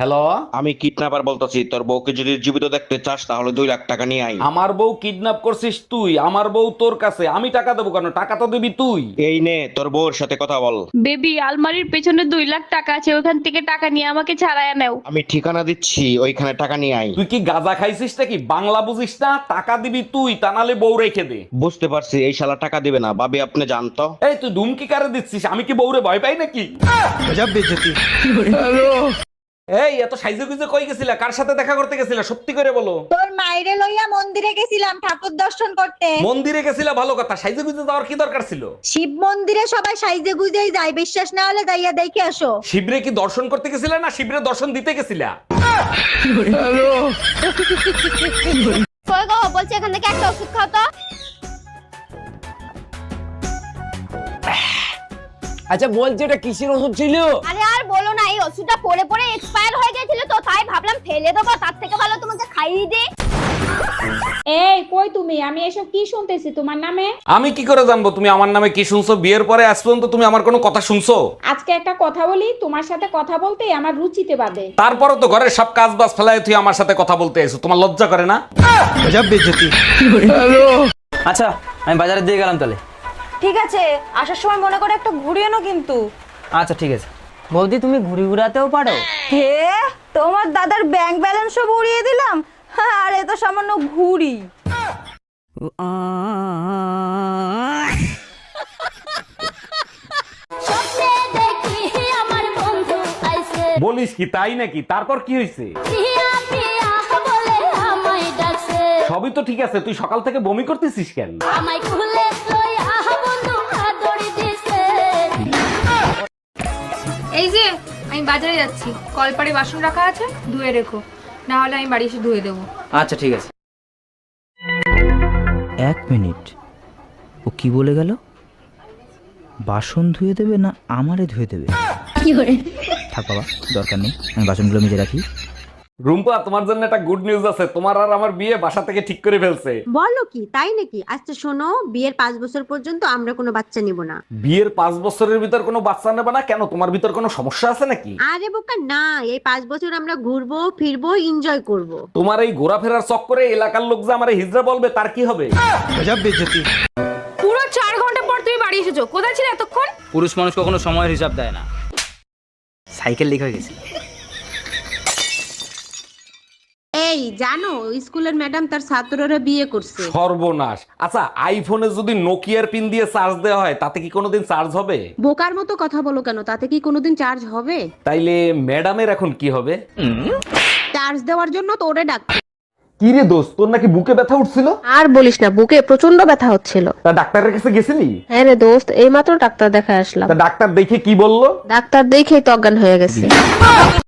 Hello, আমি kidnapper বলতেছি, তোর বউকে যদি জীবিত দেখতে চাস তাহলে 2 লাখ টাকা নিয়ে আই। আমার বউ কিডন্যাপ করছিস তুই? আমার বউ তোর কাছে, আমি টাকা দেবো কেন? টাকা তো দিবি তুই। এই নে তোর বউর সাথে কথা বল। বেবি, আলমারির পেছনে 2 লাখ টাকা আছে, ওখান থেকে টাকা নিয়ে আমাকে ছাড়াইয়া নাও। আমি ঠিকানা দিচ্ছি, ওইখানে টাকা নিয়ে আই। তুই কি গাঁজা খাইছিস নাকি? বাংলা বুঝিস না? টাকা দিবি তুই, তা নাহলে বউ রেখে দে। বুঝতে পারছি, এই শালা টাকা দিবে না। ভাবি আপনি জানতো। এই তুই ধুমকি কারে দিচ্ছিস? আমি কি বউরে ভয় পাই নাকি? এই এত সাইজে গুজে কই গেছিলা? কার সাথে দেখা করতে গেছিলা? সত্যি করে বলো। তোর মাইরে লইয়া মন্দিরে গেছিলাম ঠাকুর দর্শন করতে। মন্দিরে গেছিলা ভালো কথা, সাইজে গুজে যাওয়ার কি দরকার ছিল? শিব মন্দিরে সবাই সাইজে গুজেই যায়, বিশ্বাস না হলে যাইয়া দেখে আসো। শিবরে কি দর্শন করতে গেছিলা না শিবরে দর্শন দিতে গেছিলা? কই গো, বলছি এখান থেকে একটা ওষুধ খাও তো। আচ্ছা বলছি এটা কিসের ওষুধ ছিল? আরে আর বলো না, এই ওষুধটা পরে পরে এক্সপায়ার হয়ে গেছিল তো, তাই ভাবলাম ফেলে দেবো, তার থেকে ভালো তোমাকে খাইয়ে দিই। এই কই তুমি? আমি এসব কি শুনতেছি তোমার নামে? আমি কি করে জানবো তুমি আমার নামে কি শুনছো? বিয়ের পরে আজ পর্যন্ত তুমি আমার কোনো কথা শুনছো? আজকে একটা কথা বলি, তোমার সাথে কথা বলতে আমার রুচিতে বাদে। তারপরও তো ঘরের সব কাজ বাজ ফেলায় তুই আমার সাথে কথা বলতে এসো, তোমার লজ্জা করে না? আচ্ছা আমি বাজারে দিয়ে গেলাম তাহলে। ঠিক আছে, আসার সময় মনে করে একটা ঘুরিয়ে নো কিন্তু। আচ্ছা ঠিক আছে। বৌদি তুমি ঘুরি ঘুরাতেও পারো? হে, তোমার দাদার ব্যাংক ব্যালেন্স সব উড়িয়ে দিলাম। আর এ তো সামান্য ঘুরি। স্বপ্নে দেখি আমার বন্ধু আইছে, বলিস কি, তাই নাকি? তারপর কি হয়েছে? পিয়া পিয়া বলে আমায় ডাকছে, সবই তো ঠিক আছে, তুই সকাল থেকে বমি করতেছিস কেন? আমায় খুলে লইয়া বন্ধু আদর দিছে। এই যে আমি বাজারে যাচ্ছি, কলপারে বাসন রাখা আছে, ধুয়ে রেখো, না হলে আমি বাড়ি এসে ধুয়ে দেবো। আচ্ছা ঠিক আছে। 1 মিনিট, ও কি বলে গেল? বাসন ধুয়ে দেবে না আমারে ধুয়ে দেবে? থাক বাবা, দরকার নেই, আমি বাসনগুলো মেজে রাখি। রুম্পা, তোমার জন্য একটা গুড নিউজ আছে। তোমার আর আমার বিয়ে বাসা থেকে ঠিক করে ফেলছে। বলো কি, তাই নাকি? আচ্ছা শোনো, বিয়ের 5 বছর পর্যন্ত আমরা কোনো বাচ্চা নিব না। বিয়ের 5 বছরের ভিতর কোনো বাচ্চা নেবে না কেন? তোমার ভিতর কোনো সমস্যা আছে নাকি? আরে বোকা না, এই 5 বছর আমরা ঘুরবো ফিরবো, এনজয় করব। তোমার এই ঘোরাফেরার চক্করে এলাকার লোক যে আমারে হিজড়া বলবে, তার কি হবে? পুরো 4 ঘন্টা পর তুমি বাড়ি এসেছো, কোথায় ছিলে এতক্ষণ? পুরুষ মানুষ কখনো সময়ের হিসাব দেয় না। সাইকেল লিখে গেছি। এই জানো, স্কুলের ম্যাডাম তার ছাত্ররা বিয়ে করছে। সর্বনাশ। আচ্ছা, আইফোনে যদি নোকিয়ার পিন দিয়ে চার্জ দেওয়া হয় তাতে কি কোনোদিন চার্জ হবে? বোকার মতো কথা বলো কেন? তাতে কি কোনোদিন চার্জ হবে? তাইলে ম্যাডামের এখন কি হবে? চার্জ দেওয়ার জন্য তো ওরে ডাক। কি রে দোস্ত, তোর নাকি বুকে ব্যথা উঠছিল? আর বলিস না, বুকে প্রচন্ড ব্যথা হচ্ছিল। তা ডাক্তারের কাছে গেছিলি? হ্যাঁ রে দোস্ত, এইমাত্র ডাক্তার দেখায় আসলাম। তা ডাক্তার দেখে কি বললো? ডাক্তার দেখেই তো অজ্ঞান হয়ে গেছে।